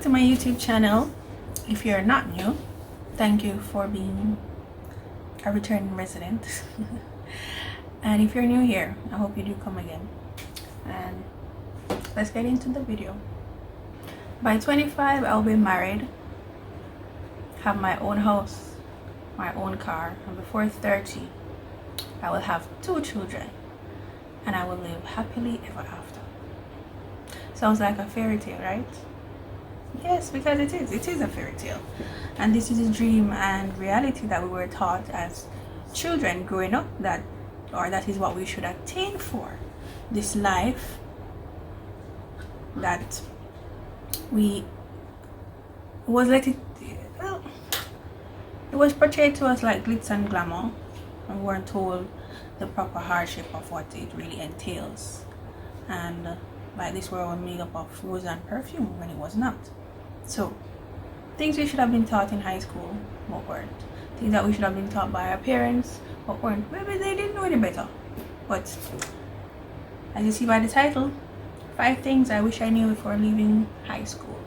to my YouTube channel. If you're not new, thank you for being a returning resident. And if you're new here, I hope you do come again. And let's get into the video. By 25, I'll be married, have my own house, my own car, and before 30, I will have 2 children, and I will live happily ever after. Sounds like a fairy tale, right? Yes, because it is a fairy tale, and this is a dream and reality that we were taught as children growing up, that is what we should attain for this life, that it was portrayed to us like glitz and glamour, and we weren't told the proper hardship of what it really entails. And like this world made up of rose and perfume when it was not. So things we should have been taught in high school but weren't. Things that we should have been taught by our parents but weren't. Maybe they didn't know any better. But as you see by the title, 5 things I wish I knew before leaving high school,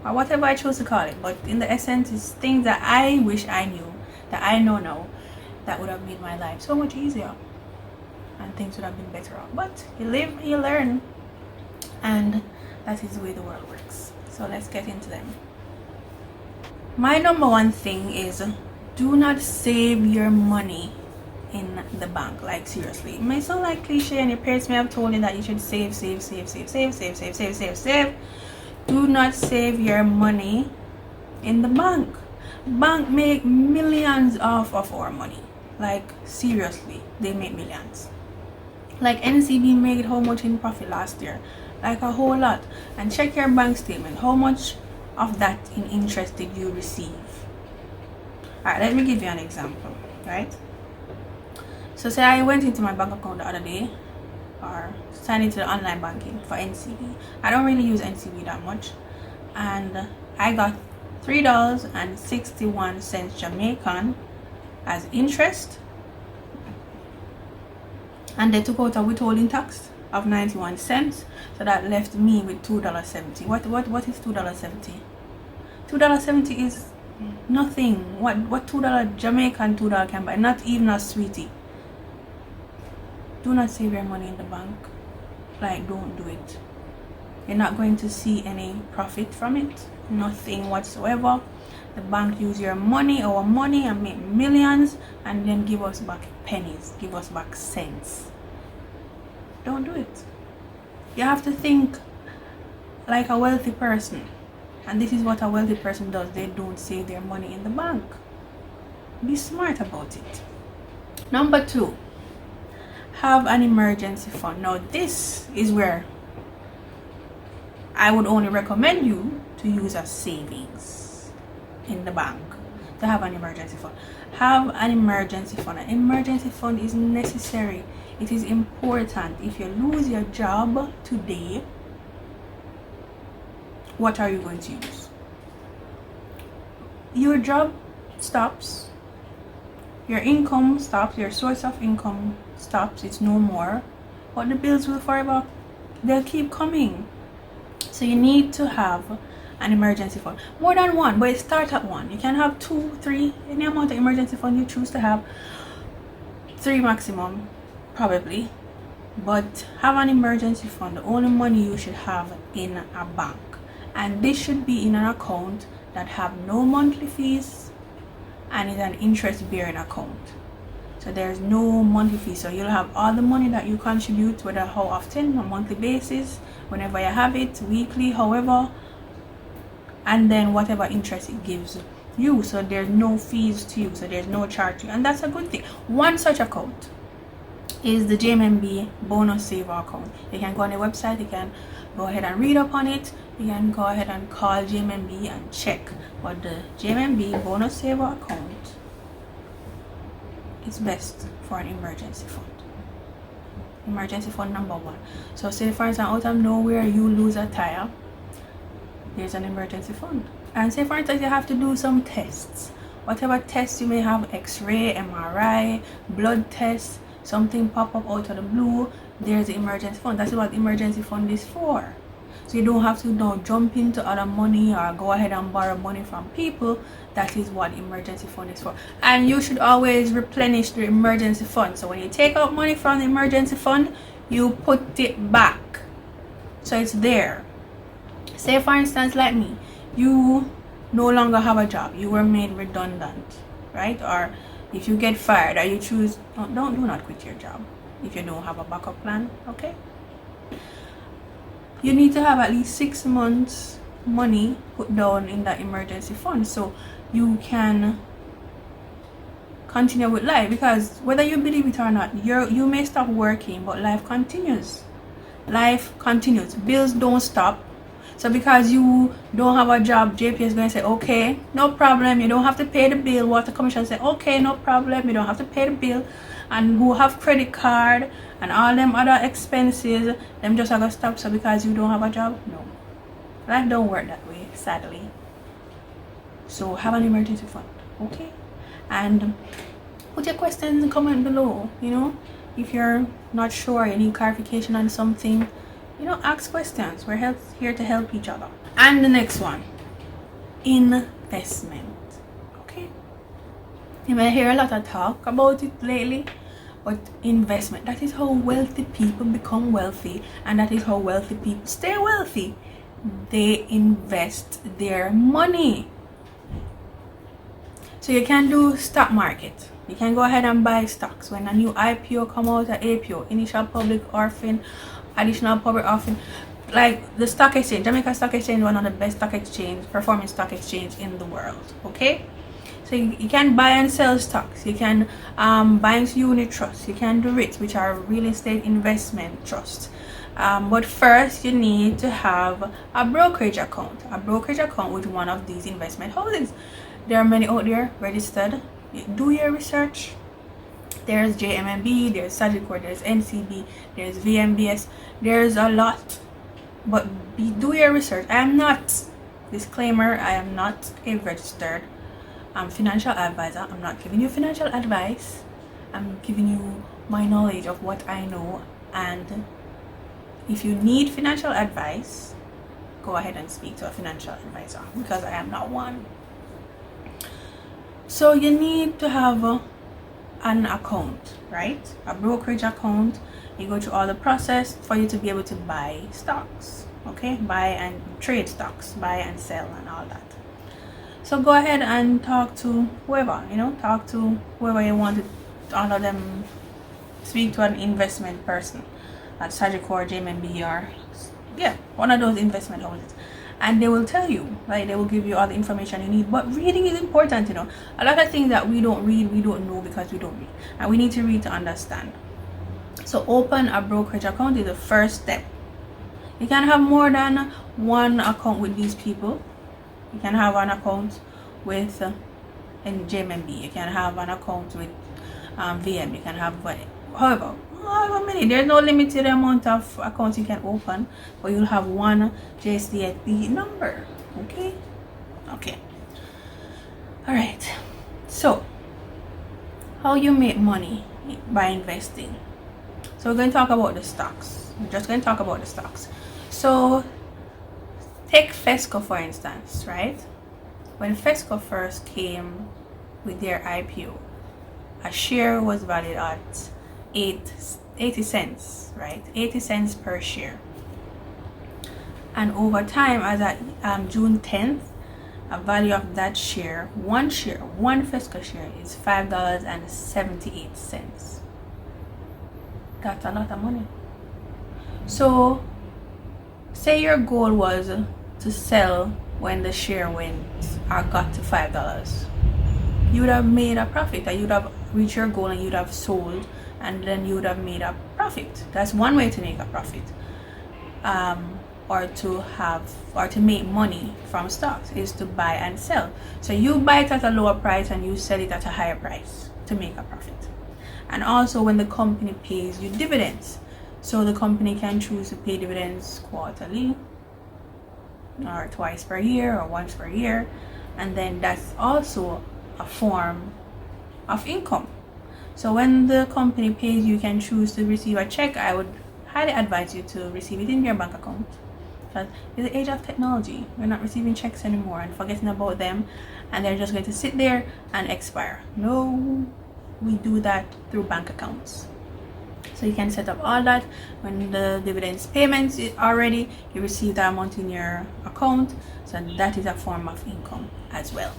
or whatever I chose to call it. But in the essence, it's things that I wish I knew, that I know now, that would have made my life so much easier and things would have been better off. But you live, you learn, and that is the way the world works. So let's get into them. My number 1 thing is, do not save your money in the bank. Like, seriously, it may sound like cliche, and your parents may have told you that you should save. Do not save your money in the bank. Bank make millions off of our money. Like, seriously, they make millions. Like NCB made how much in profit last year? Like a whole lot. And check your bank statement. How much of that in interest did you receive? Alright, let me give you an example, right? So say I went into my bank account the other day, or signed into the online banking for NCB. I don't really use NCB that much, and I got $3.61 Jamaican as interest, and they took out a withholding tax of 91 cents, so that left me with $2.70. What is $2.70? $2.70 is nothing. What $2 Jamaican $2 can buy? Not even a sweetie. Do not save your money in the bank. Like, don't do it. You're not going to see any profit from it, nothing whatsoever. The bank use your money, our money, and make millions, and then give us back pennies, give us back cents. Don't do it. You have to think like a wealthy person, and this is what a wealthy person does. They don't save their money in the bank. Be smart about it. Number 2, have an emergency fund. Now this is where I would only recommend you to use a savings in the bank, to have an emergency fund. Have an emergency fund. An emergency fund is necessary. It is important. If you lose your job today, what are you going to use? Your job stops, your income stops, your source of income stops, it's no more, but the bills will forever, they'll keep coming. So you need to have an emergency fund. More than one, but start at 1. You can have 2, 3, any amount of emergency fund you choose to have. 3 maximum, probably. But have an emergency fund. The only money you should have in a bank, and this should be in an account that have no monthly fees and is an interest bearing account. So there's no monthly fee, so you'll have all the money that you contribute, whether how often, on a monthly basis, whenever you have it, weekly, however, and then whatever interest it gives you. So there's no fees to you, so there's no charge to you, and that's a good thing. One such account is the JMB bonus saver account. You can go on the website, you can go ahead and read up on it, you can go ahead and call JMB and check. But the JMB bonus saver account is best for an emergency fund. Emergency fund number 1. So say for instance, out of nowhere you lose a tire, there's an emergency fund. And say for instance you have to do some tests, whatever tests you may have, x-ray, MRI, blood tests, something pop up out of the blue, there's the emergency fund. That's what the emergency fund is for. So you don't have to now jump into other money or go ahead and borrow money from people. That is what emergency fund is for. And you should always replenish the emergency fund. So when you take out money from the emergency fund, you put it back, so it's there. Say for instance, like me, you no longer have a job, you were made redundant, right? Or if you get fired or you choose, do not quit your job if you don't have a backup plan. Okay, you need to have at least 6 months money put down in that emergency fund so you can continue with life. Because whether you believe it or not, you may stop working, but life continues. Bills don't stop. So because you don't have a job, JP is going to say, okay, no problem, you don't have to pay the bill. Water Commission say, okay, no problem, you don't have to pay the bill. And who have credit card and all them other expenses, them just are going to stop. So because you don't have a job, no. Life don't work that way, sadly. So have an emergency fund, okay? And put your questions in the comment below, you know. If you're not sure, you need clarification on something, you know, ask questions. We're here to help each other. And the next one, investment. Okay, you may hear a lot of talk about it lately, but investment, that is how wealthy people become wealthy, and that is how wealthy people stay wealthy. They invest their money. So you can do stock market. You can go ahead and buy stocks. When a new IPO come out, an APO, initial public offering, additional public offering, like the stock exchange, Jamaica Stock Exchange, one of the best performing stock exchange in the world. Okay, so you can buy and sell stocks. You can buy unit trusts. You can do REITs, which are real estate investment trusts. But first you need to have a brokerage account with one of these investment houses. There are many out there registered. Do your research. There's JMMB, there's Sagicor, there's NCB, there's VMBS, there's a lot. But do your research. I am not a registered financial advisor. I'm not giving you financial advice. I'm giving you my knowledge of what I know. And if you need financial advice, go ahead and speak to a financial advisor, because I am not one. So you need to have an account, right? A brokerage account. You go through all the process for you to be able to buy stocks. Okay, buy and trade stocks, buy and sell and all that. So go ahead and talk to whoever, you know, you want to, all of them. Speak to an investment person at Sagicor, JMB, or one of those investment houses, and they will tell you, like, they will give you all the information you need. But reading is important, you know. A lot of things that we don't read, we don't know because we don't read, and we need to read to understand. So open a brokerage account is the first step. You can have more than one account with these people. You can have an account with in JMB. You can have an account with VM. You can have however many. There's no limited amount of accounts you can open, but you'll have one JSDFB number. Okay. All right. So how you make money by investing? So we're going to talk about the stocks. We're just going to talk about the stocks. So take Fesco for instance, right? When Fesco first came with their IPO, a share was valued at 80 cents, right? 80 cents per share. And over time, as at June 10th, a value of that share, one Fesco share, is $5.78. That's a lot of money. So say your goal was to sell when the share went or got to $5. You would have made a profit, or you'd have reached your goal and you'd have sold, and then you would have made a profit. That's one way to make a profit, or to make money from stocks, is to buy and sell. So you buy it at a lower price and you sell it at a higher price to make a profit. And also when the company pays you dividends, so the company can choose to pay dividends quarterly, or twice per year, or once per year, and then that's also a form of income. So when the company pays you, can choose to receive a check. I would highly advise you to receive it in your bank account, because it's the age of technology. We're not receiving checks anymore and forgetting about them, and they're just going to sit there and expire. No, we do that through bank accounts. So you can set up all that. When the dividends payments are ready, you receive that amount in your account. So that is a form of income as well.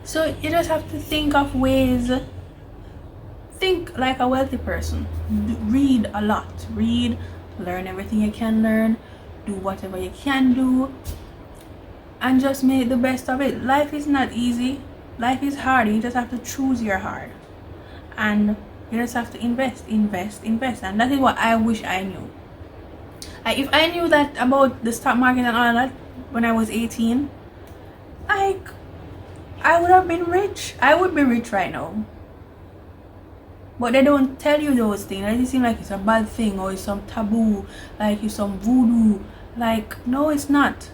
So you just have to think of ways. Think like a wealthy person. Read a lot. Read, learn everything you can learn, do whatever you can do, and just make the best of it. Life is not easy. Life is hard. You just have to choose your hard. And you just have to invest. And that is what I wish I knew. If I knew that about the stock market and all that when I was 18, I would have been rich. I would be rich right now. But they don't tell you those things. It seems like it's a bad thing or it's some taboo, like it's some voodoo. Like, no, it's not.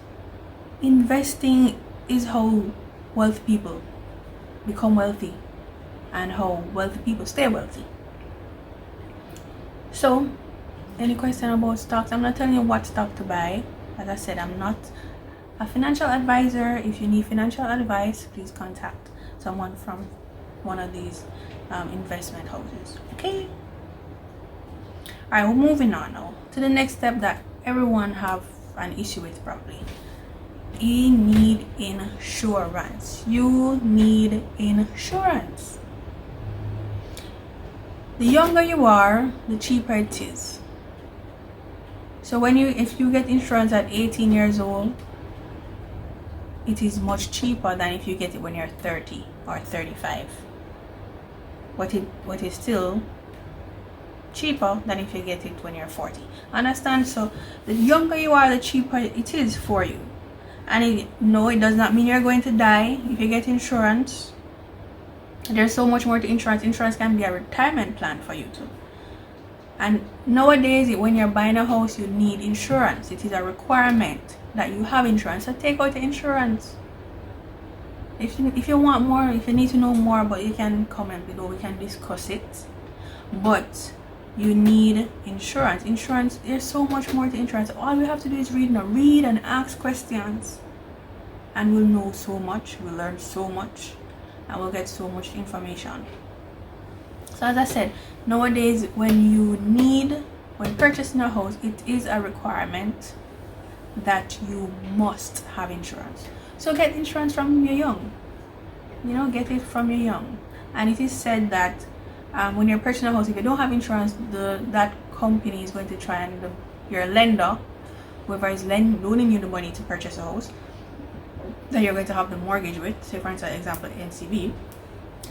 Investing is how wealthy people become wealthy and how wealthy people stay wealthy. So, any question about stocks? I'm not telling you what stock to buy. As I said, I'm not a financial advisor. If you need financial advice, please contact someone from one of these investment houses. Okay. Alright, we're moving on now to the next step that everyone have an issue with probably. You need insurance. You need insurance. The younger you are, the cheaper it is. So if you get insurance at 18 years old, it is much cheaper than if you get it when you're 30 or 35. What is still cheaper than if you get it when you're 40. Understand? So the younger you are, the cheaper it is for you. And it does not mean you're going to die if you get insurance. There's so much more to insurance. Insurance can be a retirement plan for you too. And nowadays, when you're buying a house, you need insurance. It is a requirement that you have insurance. So take out the insurance. If you want more, if you need to know more, but you can comment below. We can discuss it. But you need insurance. Insurance, there's so much more to insurance. All we have to do is read and ask questions. And we'll know so much. We'll learn so much. And we'll get so much information. So as I said, nowadays when purchasing a house, it is a requirement that you must have insurance. So get insurance from your young. Get it from your young. And it is said that when you're purchasing a house, if you don't have insurance, that company is going to try and your lender, whoever is loaning you the money to purchase a house that you're going to have the mortgage with, say for instance, example NCB,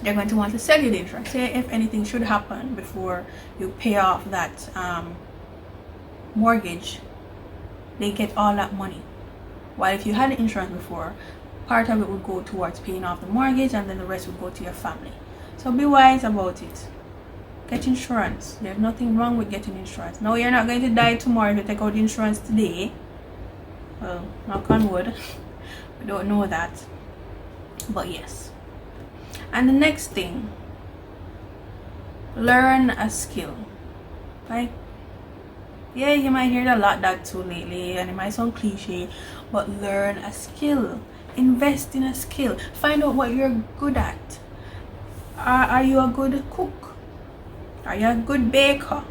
they're going to want to sell you the insurance. Say if anything should happen before you pay off that mortgage, they get all that money. While if you had insurance before, part of it would go towards paying off the mortgage and then the rest would go to your family. So be wise about it. Get insurance. There's nothing wrong with getting insurance. No, you're not going to die tomorrow if you take out insurance today. Well, knock on wood. We don't know that. But yes. And the next thing, learn a skill. Like, yeah, you might hear a lot that too lately, and it might sound cliche, but learn a skill. Invest in a skill. Find out what you're good at. Are you a good cook? Are you a good baker?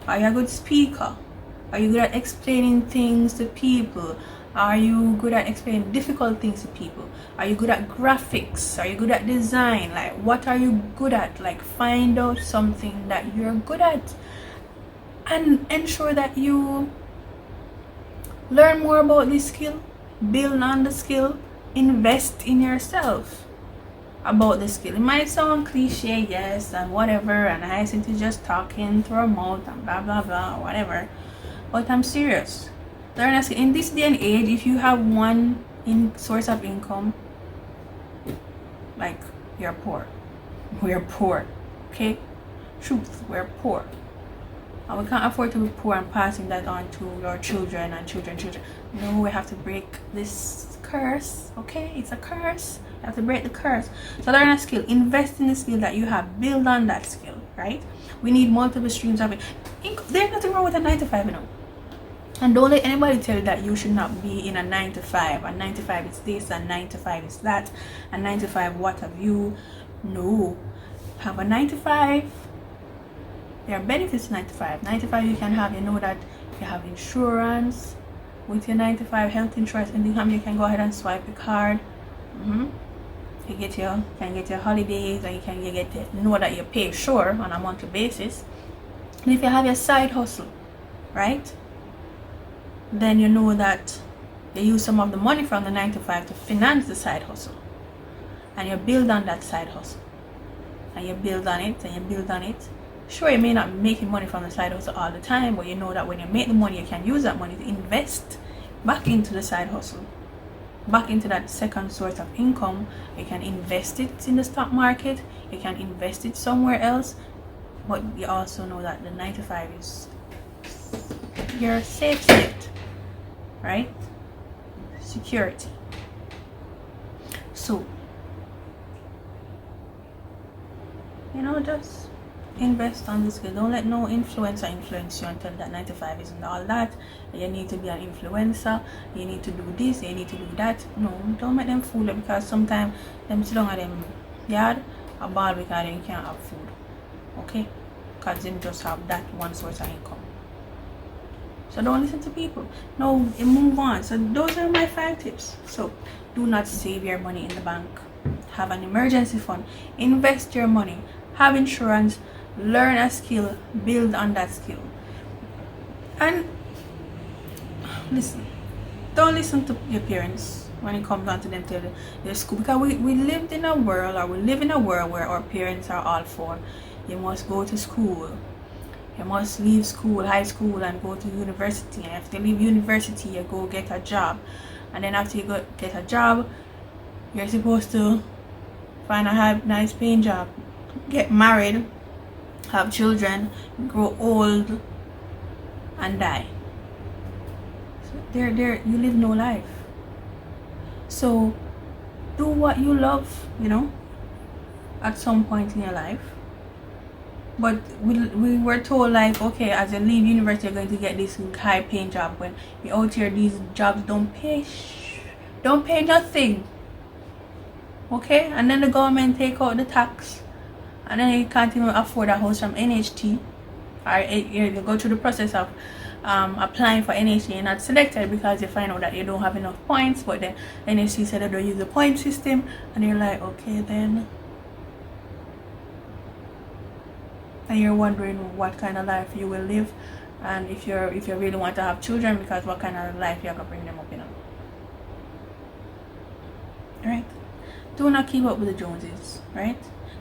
Are you a good speaker? Are you good at explaining things to people? Are you good at explaining difficult things to people? Are you good at graphics? Are you good at design? Like, what are you good at? Like, find out something that you're good at and ensure that you learn more about this skill, build on the skill, invest in yourself about the skill. It might sound cliche, yes, and whatever, and Hyacinth is just talking through her mouth and blah blah blah, whatever, but I'm serious. Learn a skill. In this day and age, if you have one source of income, like, you're poor. We're poor, okay? Truth, we're poor. And we can't afford to be poor and passing that on to your children and children. No, we have to break this curse, okay? It's a curse. You have to break the curse. So learn a skill. Invest in the skill that you have. Build on that skill, right? We need multiple streams of it. There's nothing wrong with a 9 to 5, And don't let anybody tell you that you should not be in a 9 to 5. A 9 to 5 is this, a 9 to 5 is that, a 9 to 5 what have you. No. Have a 9 to 5. There are benefits to 9 to 5. 9 to 5 you can have, you know that you have insurance with your 9 to 5, health insurance, and you can go ahead and swipe your card. You can get your holidays, and you can know that you pay sure on a monthly basis. And if you have your side hustle, right, then you know that you use some of the money from the 9 to 5 to finance the side hustle, and you build on that side hustle, and you build on it, and you build on it. Sure, you may not be making money from the side hustle all the time, but you know that when you make the money, you can use that money to invest back into the side hustle, back into that second source of income. You can invest it in the stock market, you can invest it somewhere else, but you also know that the 9 to 5 is your safe net, right? Security. So, just invest on this skill. Don't let no influencer influence you and tell that 9 to 5 isn't all that. You need to be an influencer, you need to do this, you need to do that. No, don't make them fool you, because sometimes them sit down at them yard a ball because they can't have food. Okay? Because them just have that one source of income. So don't listen to people. No, move on. So those are my 5 tips. So do not save your money in the bank. Have an emergency fund. Invest your money. Have insurance. Learn a skill. Build on that skill. And listen. Don't listen to your parents when it comes down to them telling their school. Because we live in a world where our parents are all for, you must go to school. You must leave school, high school, and go to university. And after you leave university, you go get a job. And then after you get a job, you're supposed to find a nice paying job, get married, have children, grow old, and die. So you live no life. So do what you love, at some point in your life. But we were told, like, okay, as you leave university, you're going to get this high paying job. When you're out here, these jobs don't pay nothing. Okay? And then the government take out the tax, and then you can't even afford a house from NHT. Or you go through the process of applying for NHT and not selected because you find out that you don't have enough points. But then NHT said they don't use the point system, and you're like, okay, then. And you're wondering what kind of life you will live, and if you really want to have children, because what kind of life you're gonna bring them up in. Right? Do not keep up with the Joneses, right?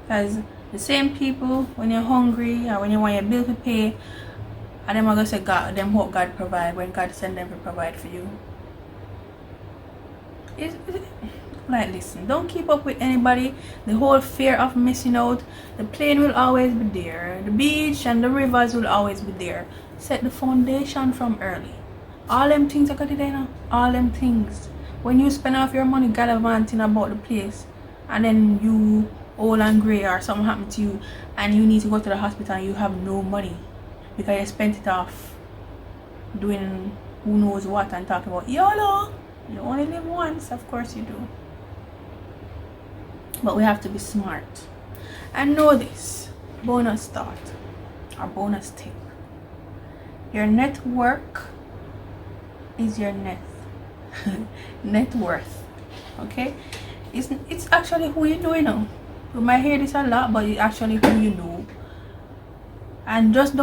Because the same people, when you're hungry or when you want your bill to pay, and them are gonna say God, them hope God provide when God send them to provide for you. Like, listen, don't keep up with anybody. The whole fear of missing out. The plane will always be there. The beach and the rivers will always be there. Set the foundation from early. All them things I got today now. All them things. When you spend off your money gallivanting about the place, and then you old and grey or something happened to you, and you need to go to the hospital and you have no money because you spent it off doing who knows what and talking about YOLO. You only live once. Of course you do. But we have to be smart and know this. Bonus thought or bonus tip: your network is your net worth. Okay, it's actually who you know. You might hear this a lot, but it's actually who you know. And just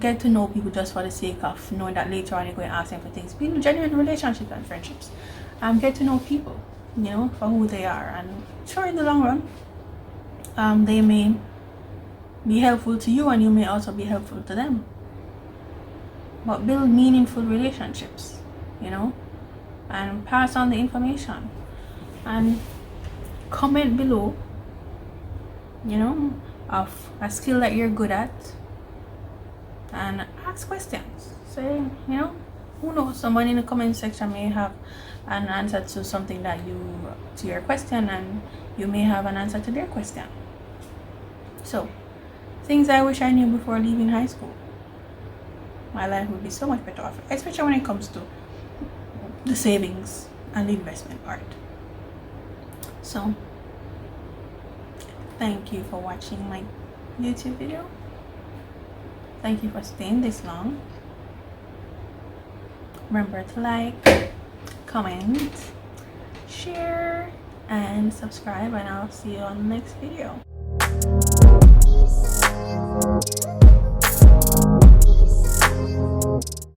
get to know people just for the sake of knowing that later on you're going to ask them for things. Build genuine relationships and friendships. Get to know people, for who they are. And sure, in the long run, they may be helpful to you, and you may also be helpful to them. But build meaningful relationships, and pass on the information. And comment below, of a skill that you're good at. And ask questions. Say, who knows, someone in the comment section may have an answer to something to your question, and you may have an answer to their question. So, things I wish I knew before leaving high school. my life would be so much better off, especially when it comes to the savings and the investment part. So thank you for watching my YouTube video. Thank you for staying this long. Remember to like, comment, share, and subscribe, and I'll see you on the next video.